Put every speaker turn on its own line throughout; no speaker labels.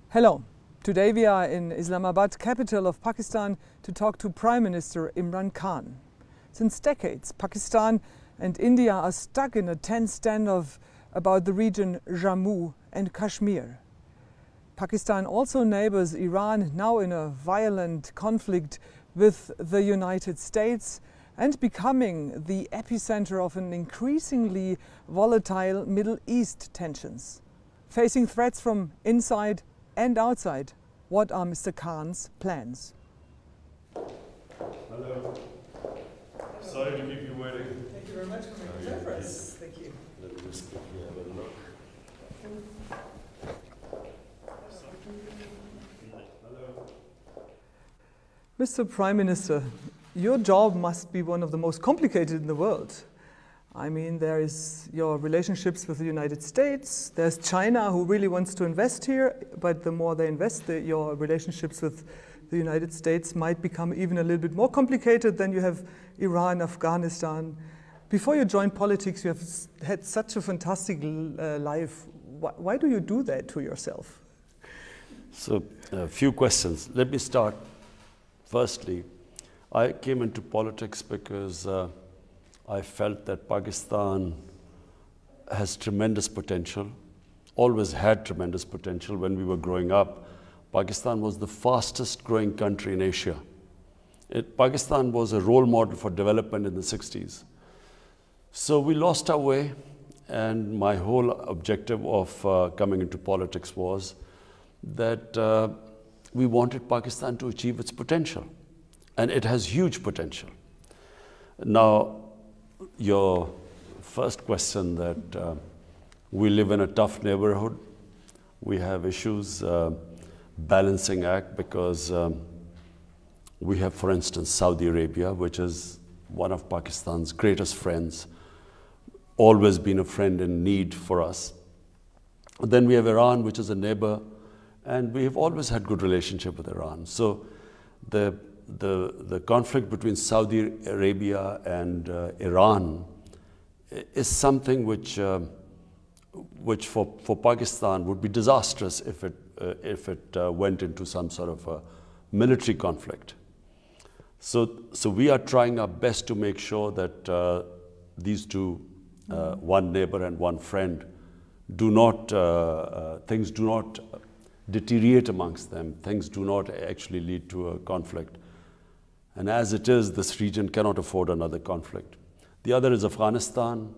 Hello. Today we are in Islamabad, capital of Pakistan, to talk to Prime Minister Imran Khan. Since decades, Pakistan and India are stuck in a tense standoff about the region Jammu and Kashmir. Pakistan also neighbors Iran, now in a violent conflict with the United States and becoming the epicenter of an increasingly volatile Middle East tensions. Facing threats from inside and outside, what are Mr. Khan's plans?
Hello. Sorry to keep you waiting.
Thank you very much for making time for us. Thank you.
Let me just quickly have a look. Hello.
Mr. Prime Minister, your job must be one of the most complicated in the world. I mean, there is your relationships with the United States, there's China who really wants to invest here, but the more they invest, your relationships with the United States might become even a little bit more complicated. Then you have Iran, Afghanistan. Before you joined politics, you have had such a fantastic life. Why do you do that to yourself?
So, a few questions. Let me start. Firstly, I came into politics because I felt that Pakistan has tremendous potential, always had tremendous potential. When we were growing up, Pakistan was the fastest growing country in Asia. Pakistan was a role model for development in the 60s. So we lost our way, and my whole objective of coming into politics was that we wanted Pakistan to achieve its potential, and it has huge potential. Now, your first question that we live in a tough neighborhood. We have issues, balancing act, because we have, for instance, Saudi Arabia, which is one of Pakistan's greatest friends, always been a friend in need for us. Then we have Iran, which is a neighbor, and we have always had good relationship with Iran. So the conflict between Saudi Arabia and Iran is something which for Pakistan would be disastrous if it went into some sort of a military conflict. So we are trying our best to make sure that these two, one neighbor and one friend, things do not deteriorate amongst them. Things do not actually lead to a conflict. And as it is, this region cannot afford another conflict. The other is Afghanistan.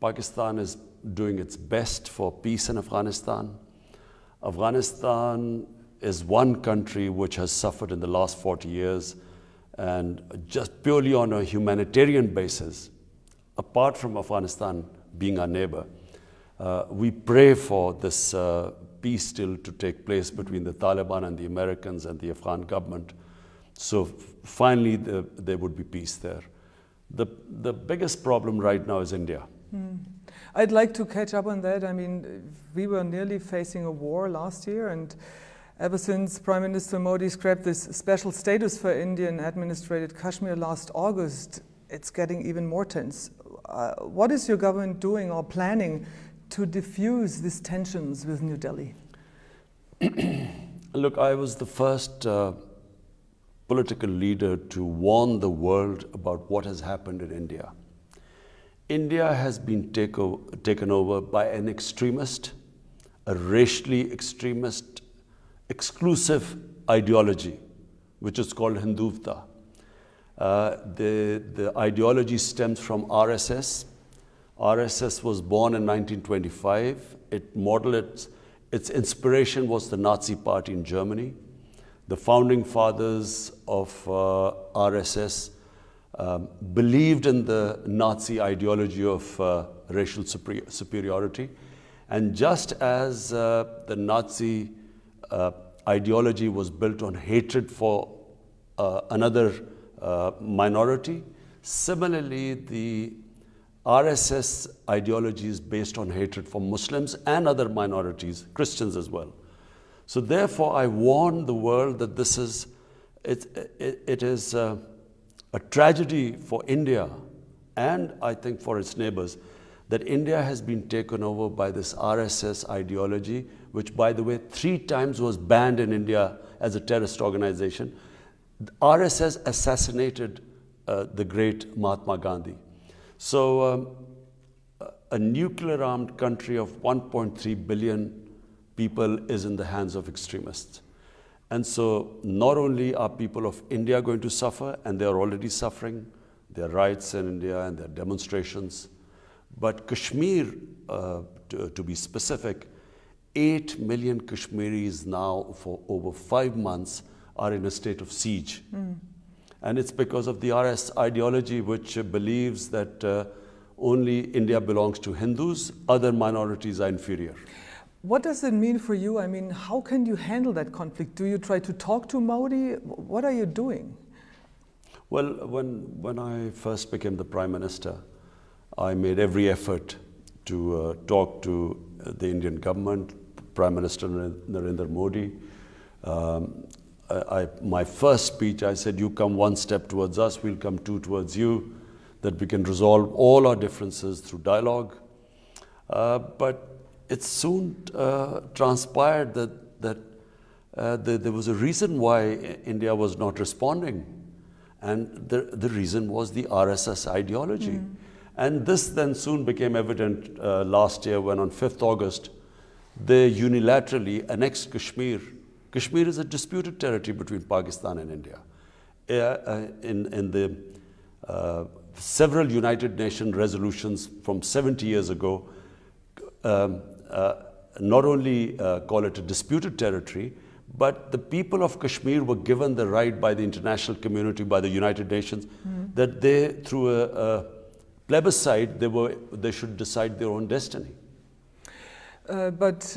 Pakistan is doing its best for peace in Afghanistan. Afghanistan is one country which has suffered in the last 40 years, and just purely on a humanitarian basis, apart from Afghanistan being our neighbor, we pray for this peace still to take place between the Taliban and the Americans and the Afghan government. So finally, there would be peace there. The biggest problem right now is India.
I'd like to catch up on that. I mean, we were nearly facing a war last year, and ever since Prime Minister Modi scrapped this special status for Indian-administrated Kashmir last August, it's getting even more tense. What is your government doing or planning to diffuse these tensions with New Delhi?
Look, I was the first political leader to warn the world about what has happened in India. India has been taken over by an extremist, a racially extremist, exclusive ideology, which is called Hindutva. The ideology stems from RSS. RSS was born in 1925. Its inspiration was the Nazi Party in Germany. The founding fathers of RSS believed in the Nazi ideology of racial superiority. And just as the Nazi ideology was built on hatred for another minority, similarly the RSS ideology is based on hatred for Muslims and other minorities, Christians as well. So therefore I warn the world that it is a tragedy for India and I think for its neighbors that India has been taken over by this RSS ideology, which, by the way, 3 times was banned in India as a terrorist organization. RSS assassinated the great Mahatma Gandhi. So a nuclear-armed country of 1.3 billion people is in the hands of extremists. And so not only are people of India going to suffer, and they are already suffering, there are riots in India and there are demonstrations, but Kashmir, to be specific, 8 million Kashmiris now for over 5 months are in a state of siege. And it's because of the RS ideology, which believes that only India belongs to Hindus, other minorities are inferior.
What does it mean for you? I mean, how can you handle that conflict? Do you try to talk to Modi? What are you doing?
Well, when I first became the Prime Minister, I made every effort to talk to the Indian government, Prime Minister Narendra Modi. My first speech, I said, you come 1 step towards us, we'll come 2 towards you, that we can resolve all our differences through dialogue. But it soon transpired that there was a reason why India was not responding. And the reason was the RSS ideology. And this then soon became evident last year when on 5th August, they unilaterally annexed Kashmir. Kashmir is a disputed territory between Pakistan and India. In the several United Nations resolutions from 70 years ago, not only call it a disputed territory, but the people of Kashmir were given the right by the international community, by the United Nations, that they, through a plebiscite, they should decide their own destiny.
But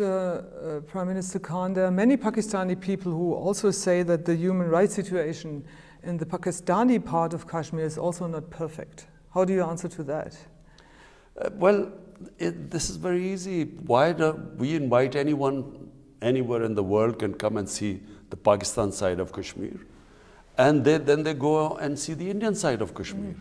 Prime Minister Khan, there are many Pakistani people who also say that the human rights situation in the Pakistani part of Kashmir is also not perfect. How do you answer to that?
Well, this is very easy. Why don't we invite anyone, anywhere in the world can come and see the Pakistan side of Kashmir. And then they go and see the Indian side of Kashmir.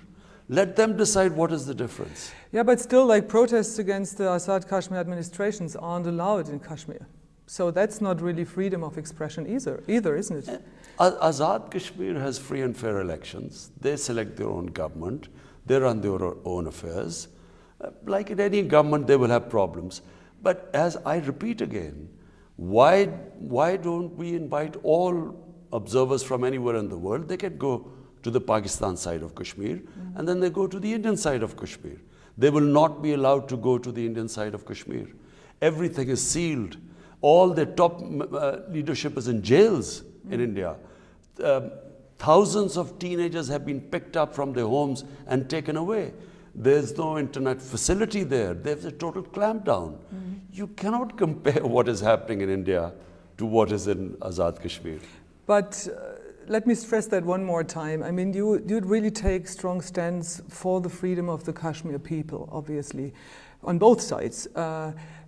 Let them decide what is the difference.
Yeah, but still, like, protests against the Azad Kashmir administrations aren't allowed in Kashmir. So that's not really freedom of expression either, isn't it?
Azad Kashmir has free and fair elections. They select their own government. They run their own affairs. Like in any government, they will have problems. But as I repeat again, why don't we invite all observers from anywhere in the world? They can go to the Pakistan side of Kashmir, and then they go to the Indian side of Kashmir. They will not be allowed to go to the Indian side of Kashmir. Everything is sealed. All the top leadership is in jails in India. Thousands of teenagers have been picked up from their homes and taken away. There's no internet facility there. There's a total clampdown. You cannot compare what is happening in India to what is in Azad Kashmir.
But let me stress that one more time. I mean, you'd really take strong stands for the freedom of the Kashmir people, obviously, on both sides.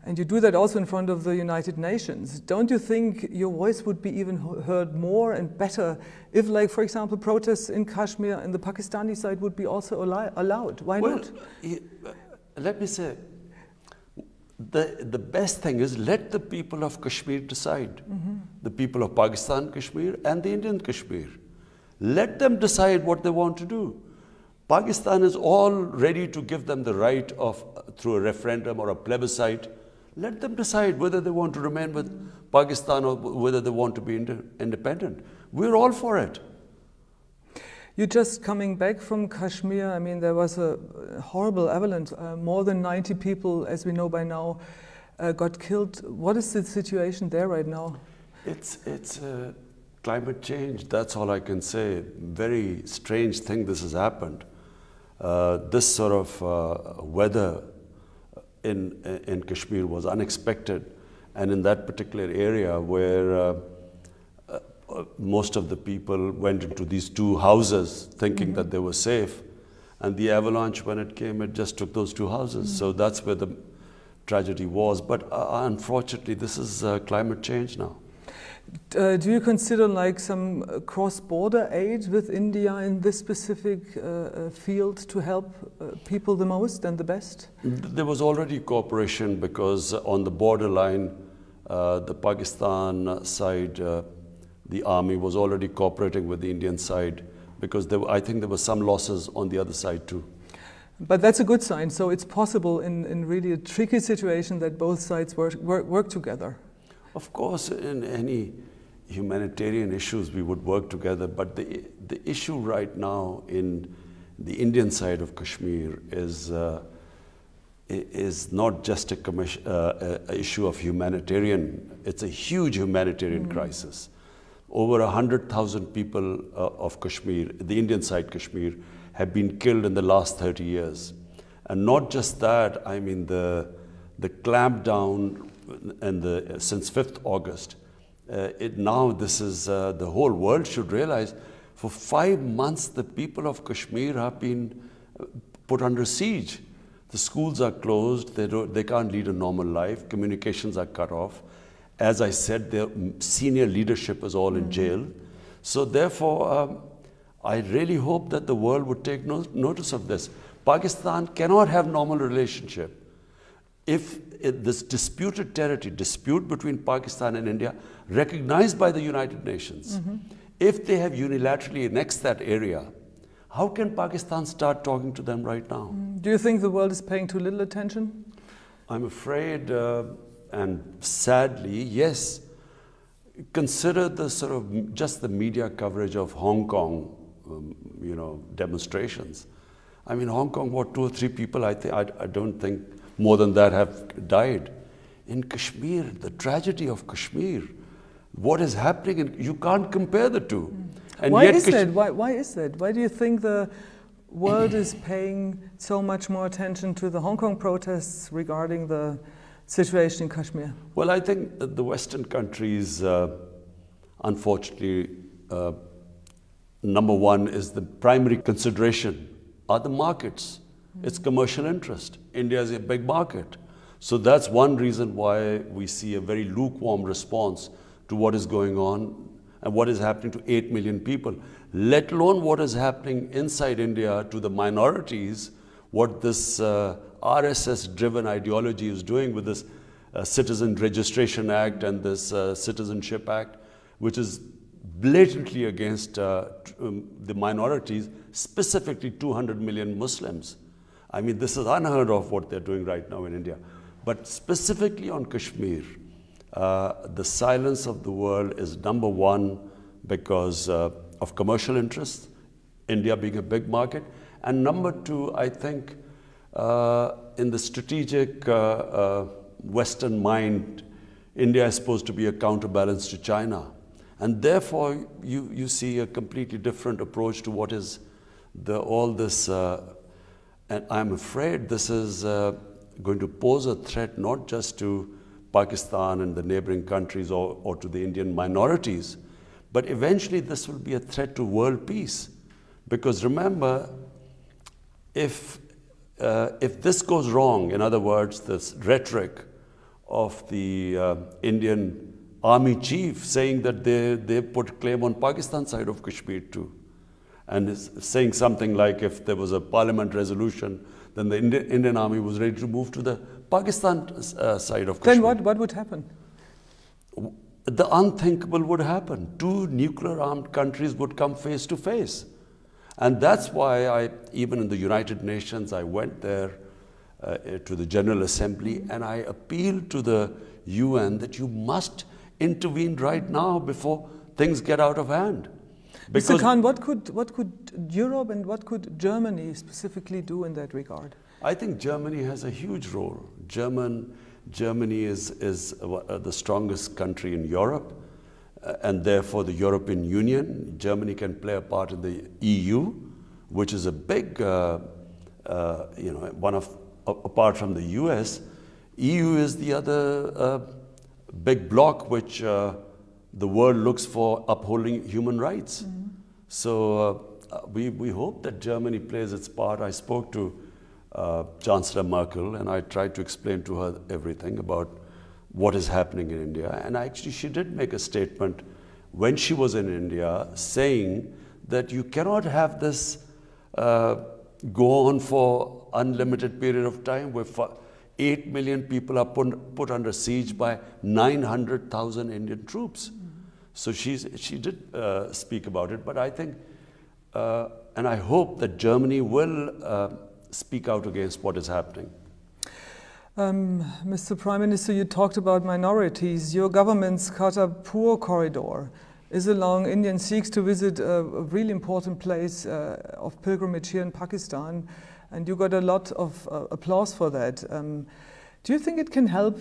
And you do that also in front of the United Nations. Don't you think your voice would be even heard more and better if, like, for example, protests in Kashmir and the Pakistani side would be also allowed? Why not?
Let me say, the best thing is let the people of Kashmir decide. The people of Pakistan Kashmir and the Indian Kashmir. Let them decide what they want to do. Pakistan is all ready to give them the right of, through a referendum or a plebiscite, let them decide whether they want to remain with Pakistan or whether they want to be independent. We're all for it.
You're just coming back from Kashmir. I mean, there was a horrible avalanche. More than 90 people, as we know by now, got killed. What is the situation there right now?
It's climate change. That's all I can say. Very strange thing this has happened. This sort of weather in Kashmir was unexpected, and in that particular area where most of the people went into these 2 houses thinking that they were safe, and the avalanche, when it came, it just took those 2 houses. So that's where the tragedy was. But unfortunately, this is climate change now.
Do you consider like some cross-border aid with India in this specific field to help people the most and the best?
There was already cooperation because on the borderline, the Pakistan side, the army was already cooperating with the Indian side because I think there were some losses on the other side too.
But that's a good sign. So it's possible in really a tricky situation that both sides work together.
Of course, in any humanitarian issues, we would work together. But the issue right now in the Indian side of Kashmir is not just a issue of humanitarian. It's a huge humanitarian crisis. Over 100,000 people of Kashmir, the Indian side Kashmir, have been killed in the last 30 years. And not just that, I mean the clampdown and since 5th August, this is the whole world should realize for 5 months the people of Kashmir have been put under siege. The schools are closed, they can't lead a normal life, communications are cut off. As I said, their senior leadership is all in jail. So therefore, I really hope that the world would take notice of this. Pakistan cannot have normal relationship if this disputed territory, dispute between Pakistan and India, recognized by the United Nations, if they have unilaterally annexed that area, how can Pakistan start talking to them right now?
Do you think the world is paying too little attention?
I'm afraid, and sadly, yes. Consider the sort of just the media coverage of Hong Kong, demonstrations. I mean, Hong Kong, what, 2 or 3 people, I don't think more than that have died. In Kashmir, the tragedy of Kashmir, what is happening, and you can't compare the two. And
why is that? Why is that? Why do you think the world is paying so much more attention to the Hong Kong protests regarding the situation in Kashmir?
Well, I think that the Western countries, unfortunately, number one is the primary consideration are the markets. It's commercial interest. India is a big market. So that's one reason why we see a very lukewarm response to what is going on and what is happening to 8 million people, let alone what is happening inside India to the minorities, what this RSS-driven ideology is doing with this Citizen Registration Act and this Citizenship Act, which is blatantly against the minorities, specifically 200 million Muslims. I mean, this is unheard of what they're doing right now in India. But specifically on Kashmir, the silence of the world is number one because of commercial interests, India being a big market, and number two, I think, in the strategic Western mind, India is supposed to be a counterbalance to China. And therefore, you see a completely different approach to what is all this, and I'm afraid this is going to pose a threat not just to Pakistan and the neighboring countries or to the Indian minorities, but eventually this will be a threat to world peace. Because remember, if this goes wrong, in other words, this rhetoric of the Indian army chief saying that they put claim on Pakistan side of Kashmir too, and is saying something like if there was a parliament resolution, then the Indian army was ready to move to the Pakistan side of Kashmir.
Then what would happen?
The unthinkable would happen. 2 nuclear-armed countries would come face to face. And that's why even in the United Nations, I went there to the General Assembly and I appealed to the UN that you must intervene right now before things get out of hand.
Mr. Khan, what could Europe and what could Germany specifically do in that regard?
I think Germany has a huge role. Germany is the strongest country in Europe, and therefore the European Union. Germany can play a part in the EU, which is a big, apart from the US, EU is the other big bloc which the world looks for upholding human rights. Mm-hmm. So we hope that Germany plays its part. I spoke to Chancellor Merkel and I tried to explain to her everything about what is happening in India. And actually she did make a statement when she was in India saying that you cannot have this go on for unlimited period of time where 8 million people are put under siege by 900,000 Indian troops. So she did speak about it, but I think, and I hope that Germany will speak out against what is happening.
Mr. Prime Minister, you talked about minorities. Your government's Kartarpur corridor is along Indian Sikhs to visit a really important place of pilgrimage here in Pakistan, and you got a lot of applause for that. Do you think it can help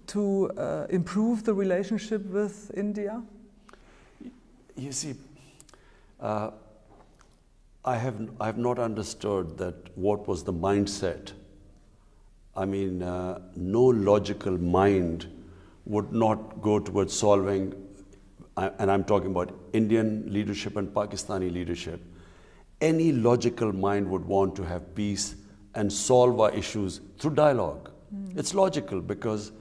to improve the relationship with India?
You see, I have not understood that what was the mindset. I mean, no logical mind would not go towards solving, and I'm talking about Indian leadership and Pakistani leadership. Any logical mind would want to have peace and solve our issues through dialogue. It's logical because,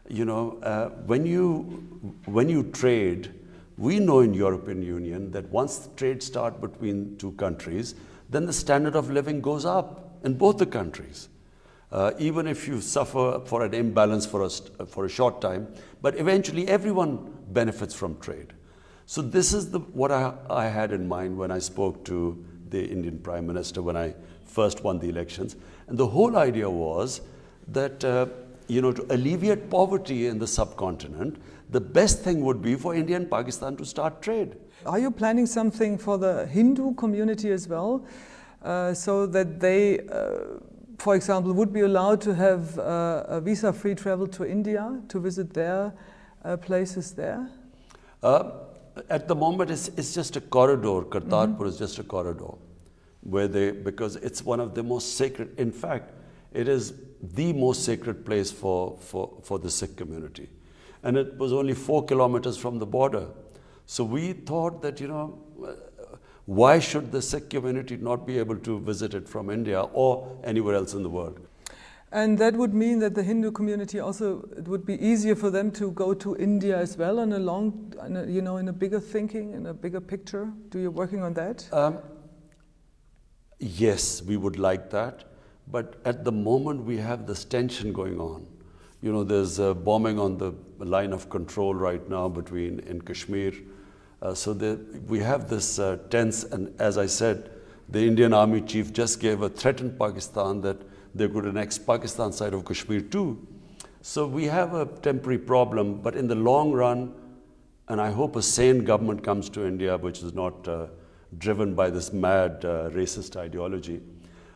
you know, when you trade, we know in European Union that once trade starts between two countries, then the standard of living goes up in both the countries. Even if you suffer for an imbalance for a short time, but eventually everyone benefits from trade. So this is what I had in mind when I spoke to the Indian Prime Minister when I first won the elections. And the whole idea was that, you know, to alleviate poverty in the subcontinent, the best thing would be for India and Pakistan to start trade.
Are you planning something for the Hindu community as well, so that they, for example, would be allowed to have a visa-free travel to India to visit their places there?
At the moment, it's just a corridor. Kartarpur is just a corridor, where because it's one of the most sacred. In fact, it is the most sacred place for the Sikh community, and it was only 4 kilometers from the border. So we thought that, you know, why should the Sikh community not be able to visit it from India or anywhere else in the world?
And that would mean that the Hindu community also, it would be easier for them to go to India as well in a bigger thinking, in a bigger picture. Do you working on that?
Yes, we would like that. But at the moment we have this tension going on. You know, there's bombing on the line of control right now in Kashmir. So we have this tense, and as I said, the Indian Army chief just gave a threat in Pakistan that they could annex Pakistan side of Kashmir too. So we have a temporary problem, but in the long run, and I hope a sane government comes to India, which is not driven by this mad racist ideology.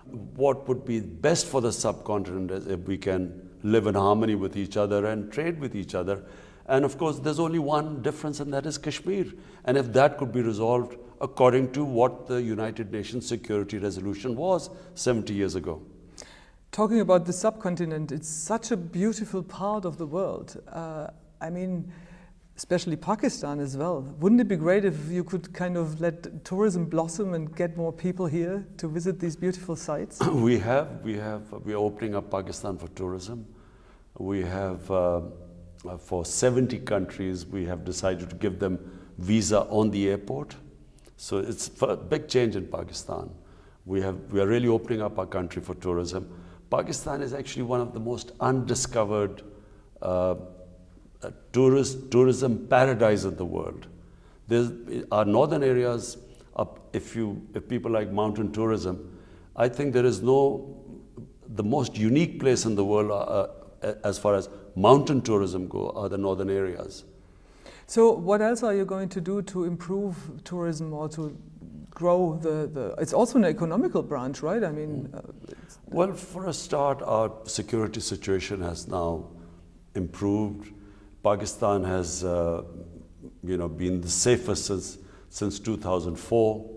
What would be best for the subcontinent is if we can live in harmony with each other and trade with each other. And of course, there's only one difference, and that is Kashmir. And if that could be resolved according to what the United Nations Security Resolution was 70 years ago.
Talking about the subcontinent, it's such a beautiful part of the world. I mean, especially Pakistan as well. Wouldn't it be great if you could kind of let tourism blossom and get more people here to visit these beautiful sites?
We are opening up Pakistan for tourism. We have, for 70 countries, we have decided to give them visa on the airport. So it's a big change in Pakistan. We are really opening up our country for tourism. Pakistan is actually one of the most undiscovered tourism paradise in the world. Our northern areas, if people like mountain tourism, I think there is the most unique place in the world as far as mountain tourism go are the northern areas.
So what else are you going to do to improve tourism or to grow it's also an economical branch, right? I mean,
well, for a start, our security situation has now improved. Pakistan has, been the safest since 2004.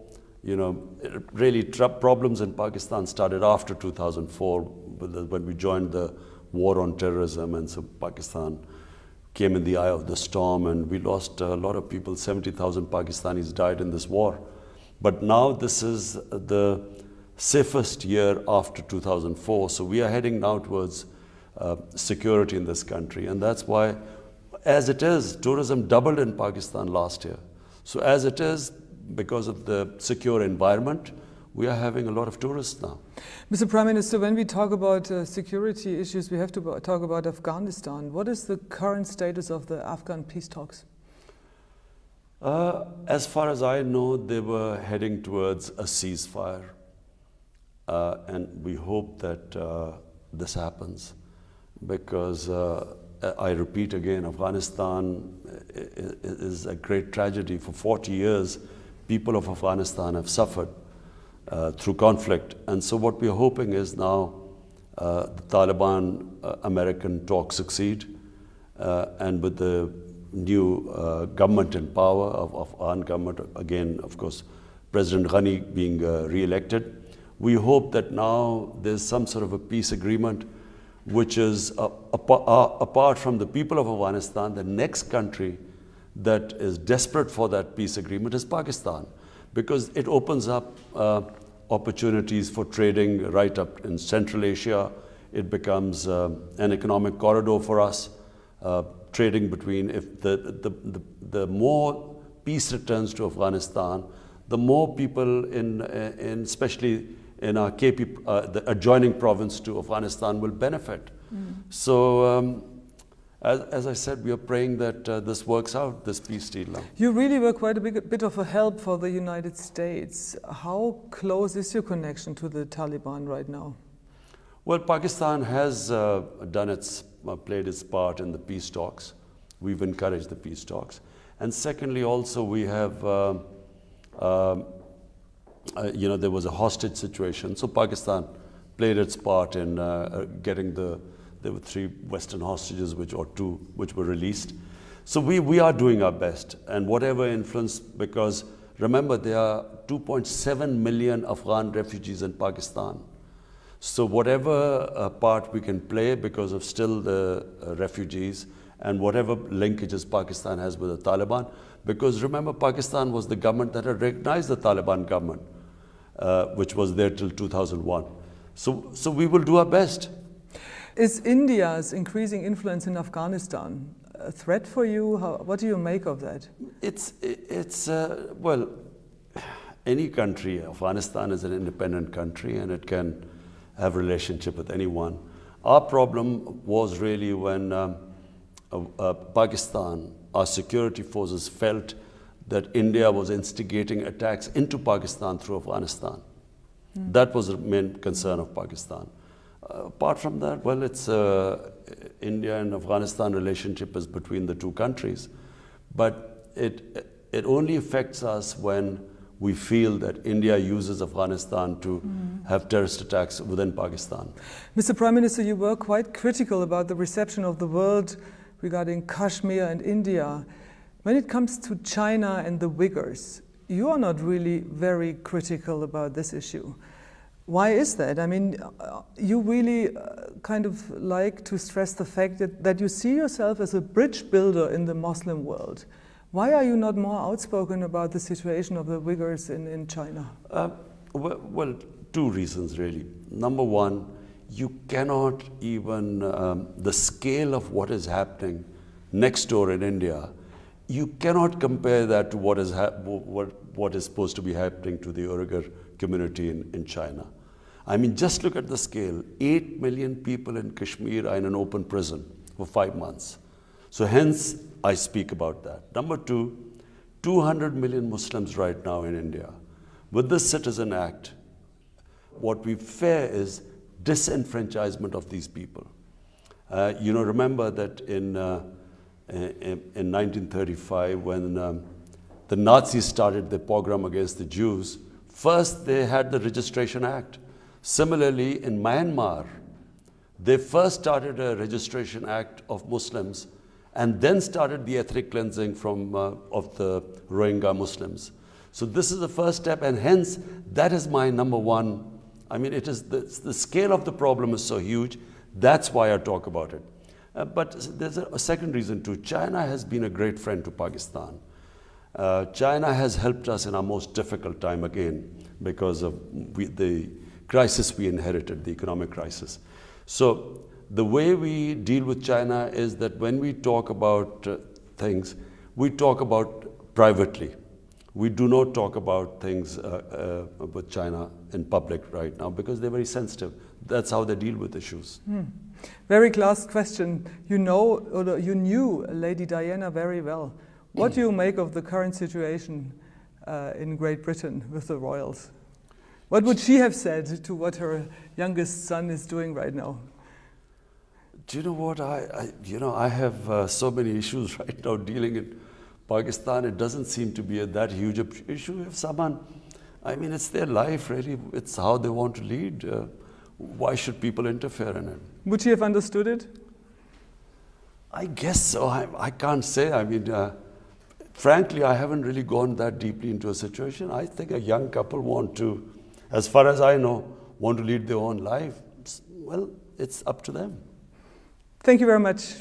You know, really problems in Pakistan started after 2004 when we joined the war on terrorism, and so Pakistan came in the eye of the storm, and we lost a lot of people. 70,000 Pakistanis died in this war. But now this is the safest year after 2004, so we are heading now towards security in this country. And that's why, as it is, tourism doubled in Pakistan last year. So as it is, because of the secure environment, we are having a lot of tourists now.
Mr. Prime Minister, when we talk about security issues, we have to talk about Afghanistan. What is the current status of the Afghan peace talks?
As far as I know, they were heading towards a ceasefire. And we hope that this happens, because I repeat again, Afghanistan is a great tragedy. For 40 years, people of Afghanistan have suffered through conflict. And so what we're hoping is now the Taliban-American talks succeed, and with the new government in power of Afghan government, again, of course, President Ghani being re-elected, we hope that now there's some sort of a peace agreement which is apart from the people of Afghanistan. The next country that is desperate for that peace agreement is Pakistan, because it opens up opportunities for trading right up in Central Asia. It becomes an economic corridor for us, trading between, if the more peace returns to Afghanistan, the more people especially in our KP, the adjoining province to Afghanistan, will benefit. So, as I said, we are praying that this works out, this peace deal now.
You really were quite a bit of a help for the United States. How close is your connection to the Taliban right now?
Well, Pakistan has played its part in the peace talks. We've encouraged the peace talks. And secondly, also, we have there was a hostage situation. So Pakistan played its part in getting there were 3 Western hostages, or 2, which were released. So we are doing our best, and whatever influence, because remember, there are 2.7 million Afghan refugees in Pakistan. So whatever part we can play, because of still the refugees, and whatever linkages Pakistan has with the Taliban, because remember, Pakistan was the government that had recognized the Taliban government, which was there till 2001. So we will do our best.
Is India's increasing influence in Afghanistan a threat for you? What do you make of that?
Well, any country, Afghanistan is an independent country, and it can have relationship with anyone. Our problem was really when Pakistan, our security forces, felt that India was instigating attacks into Pakistan through Afghanistan. That was the main concern of Pakistan. Apart from that, well, it's India and Afghanistan relationship is between the two countries. But it only affects us when we feel that India uses Afghanistan to have terrorist attacks within Pakistan.
Mr. Prime Minister, you were quite critical about the reception of the world regarding Kashmir and India. When it comes to China and the Uyghurs, you are not really very critical about this issue. Why is that? I mean, you really kind of like to stress the fact that you see yourself as a bridge builder in the Muslim world. Why are you not more outspoken about the situation of the Uyghurs in China?
Well, 2 reasons really. Number one, you cannot even, the scale of what is happening next door in India, you cannot compare that to what is supposed to be happening to the Uyghur community in China. I mean, just look at the scale. 8 million people in Kashmir are in an open prison for 5 months. So hence, I speak about that. Number 2, 200 million Muslims right now in India. With this Citizen Act, what we fear is disenfranchisement of these people. Remember that in 1935, when the Nazis started the pogrom against the Jews, first they had the Registration Act. Similarly, in Myanmar, they first started a Registration Act of Muslims and then started the ethnic cleansing of the Rohingya Muslims. So this is the first step, and hence that is my number one. I mean, it is the scale of the problem is so huge. That's why I talk about it. But there's a second reason too. China has been a great friend to Pakistan. China has helped us in our most difficult time again because of the crisis we inherited, the economic crisis. So the way we deal with China is that when we talk about things, we talk about privately. We do not talk about things with China in public right now because they're very sensitive. That's how they deal with issues.
Very last question. You know, or you knew Lady Diana very well. What do you make of the current situation in Great Britain with the royals? What would she have said to what her youngest son is doing right now?
Do you know what? I have so many issues right now dealing in Pakistan. It doesn't seem to be that huge an issue. If someone, I mean, it's their life really. It's how they want to lead. Why should people interfere in it?
Would she have understood it?
I guess so. I can't say. I mean, frankly, I haven't really gone that deeply into a situation. I think a young couple want to, as far as I know, want to lead their own life. Well, it's up to them.
Thank you very much